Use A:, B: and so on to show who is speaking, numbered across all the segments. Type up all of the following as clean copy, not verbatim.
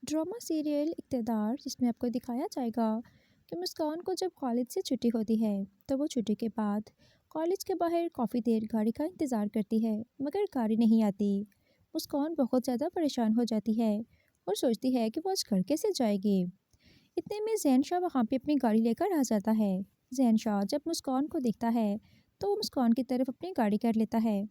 A: Drama serial اقتدار جس میں آپ کو دکھایا جائے گا کہ مسکان کو جب کالج سے چھٹی ہوتی ہے تو وہ چھٹی کے بعد کالج کے باہر کافی دیر گاڑی کا انتظار کرتی ہے مگر گاڑی نہیں آتی۔ مسکان بہت زیادہ پریشان ہو جاتی ہے اور سوچتی ہے کہ وہ آج گھر کیسے جائے گی۔ اتنے میں زین شاہ وہاں پہ اپنی گاڑی لے کر آ جاتا ہے۔ زین شاہ جب مسکان کو دیکھتا ہے تو وہ مسکان کی طرف اپنی گاڑی کر لیتا ہے۔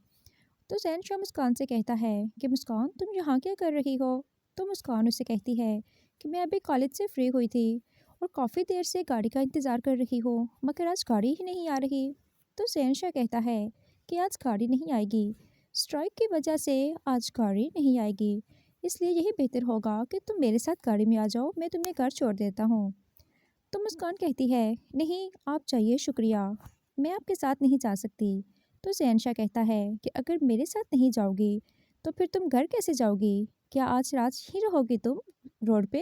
A: تو زین شاہ مسکان سے کہتا ہے کہ مسکان تم یہاں کیا کر رہی ہو؟ تو مسکان اسے کہتی ہے کہ میں ابھی کالج سے فری ہوئی تھی اور کافی دیر سے گاڑی کا انتظار کر رہی ہوں مگر آج گاڑی ہی نہیں آ رہی۔ تو زین شاہ کہتا ہے کہ آج گاڑی نہیں آئے گی، اسٹرائک کی وجہ سے آج گاڑی نہیں آئے گی، اس لیے یہی بہتر ہوگا کہ تم میرے ساتھ گاڑی میں آ جاؤ، میں تمہیں گھر چھوڑ دیتا ہوں۔ تو مسکان کہتی ہے نہیں آپ جائیے، شکریہ، میں آپ کے ساتھ نہیں جا سکتی۔ تو زین شاہ کہتا ہے کہ اگر میرے ساتھ نہیں جاؤ گی تو پھر تم گھر کیسے جاؤ گی؟ کیا آج رات ہی رہو گی تم روڈ پہ؟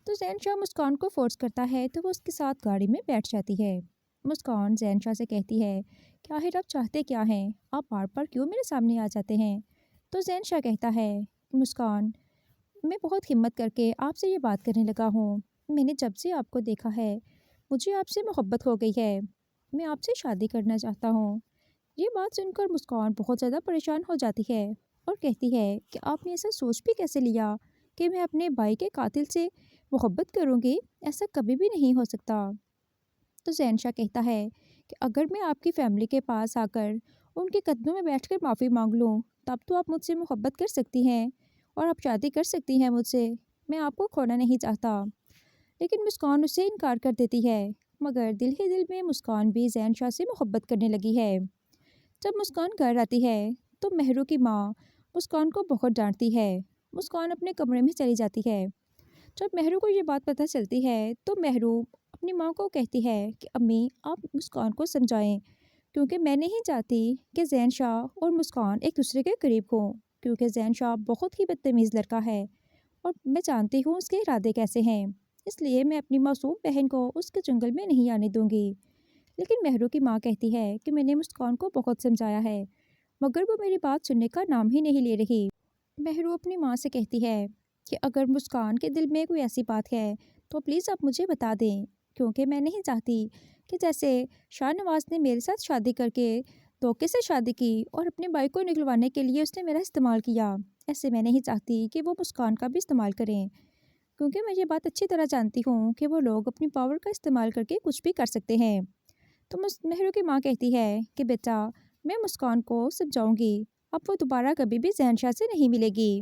A: تو زین شاہ مسکان کو فورس کرتا ہے تو وہ اس کے ساتھ گاڑی میں بیٹھ جاتی ہے۔ مسکان زین شاہ سے کہتی ہے کہ آخر آپ چاہتے کیا ہیں؟ آپ بار بار کیوں میرے سامنے آ جاتے ہیں؟ تو زین شاہ کہتا ہے کہ مسکان میں بہت ہمت کر کے آپ سے یہ بات کرنے لگا ہوں، میں نے جب سے آپ کو دیکھا ہے مجھے آپ سے محبت ہو گئی ہے، میں آپ سے شادی کرنا چاہتا ہوں۔ یہ بات سن کر مسکان بہت زیادہ پریشان ہو جاتی ہے اور کہتی ہے کہ آپ نے ایسا سوچ بھی کیسے لیا کہ میں اپنے بھائی کے قاتل سے محبت کروں گی؟ ایسا کبھی بھی نہیں ہو سکتا۔ تو زین شاہ کہتا ہے کہ اگر میں آپ کی فیملی کے پاس آ کر ان کے قدموں میں بیٹھ کر معافی مانگ لوں تب تو آپ مجھ سے محبت کر سکتی ہیں اور آپ شادی کر سکتی ہیں مجھ سے، میں آپ کو کھونا نہیں چاہتا۔ لیکن مسکان اس سے انکار کر دیتی ہے مگر دل ہی دل میں مسکان بھی زین شاہ سے محبت کرنے لگی ہے۔ جب مسکان گھر آتی ہے تو مہرو کی ماں مسکان کو بہت ڈانٹتی ہے۔ مسکان اپنے کمرے میں چلی جاتی ہے۔ جب مہرو کو یہ بات پتہ چلتی ہے تو مہرو اپنی ماں کو کہتی ہے کہ امی آپ مسکان کو سمجھائیں کیونکہ میں نہیں چاہتی کہ زین شاہ اور مسکان ایک دوسرے کے قریب ہوں، کیونکہ زین شاہ بہت ہی بدتمیز لڑکا ہے اور میں جانتی ہوں اس کے ارادے کیسے ہیں، اس لیے میں اپنی معصوم بہن کو اس کے جنگل میں نہیں آنے دوں گی۔ لیکن مہرو کی ماں کہتی ہے کہ میں نے مسکان کو بہت سمجھایا ہے مگر وہ میری بات سننے کا نام ہی نہیں لے رہی۔ مہرو اپنی ماں سے کہتی ہے کہ اگر مسکان کے دل میں کوئی ایسی بات ہے تو پلیز آپ مجھے بتا دیں، کیونکہ میں نہیں چاہتی کہ جیسے شاہ نواز نے میرے ساتھ شادی کر کے دھوکے سے شادی کی اور اپنے بھائی کو نکلوانے کے لیے اس نے میرا استعمال کیا، ایسے میں نہیں چاہتی کہ وہ مسکان کا بھی استعمال کریں، کیونکہ میں یہ بات اچھی طرح جانتی ہوں کہ وہ لوگ اپنی پاور کا استعمال کر کے کچھ بھی کر سکتے ہیں۔ تو مہرو کی ماں کہتی ہے کہ بیٹا میں مسکان کو سمجھاؤں گی، اب وہ دوبارہ کبھی بھی زین شاہ سے نہیں ملے گی۔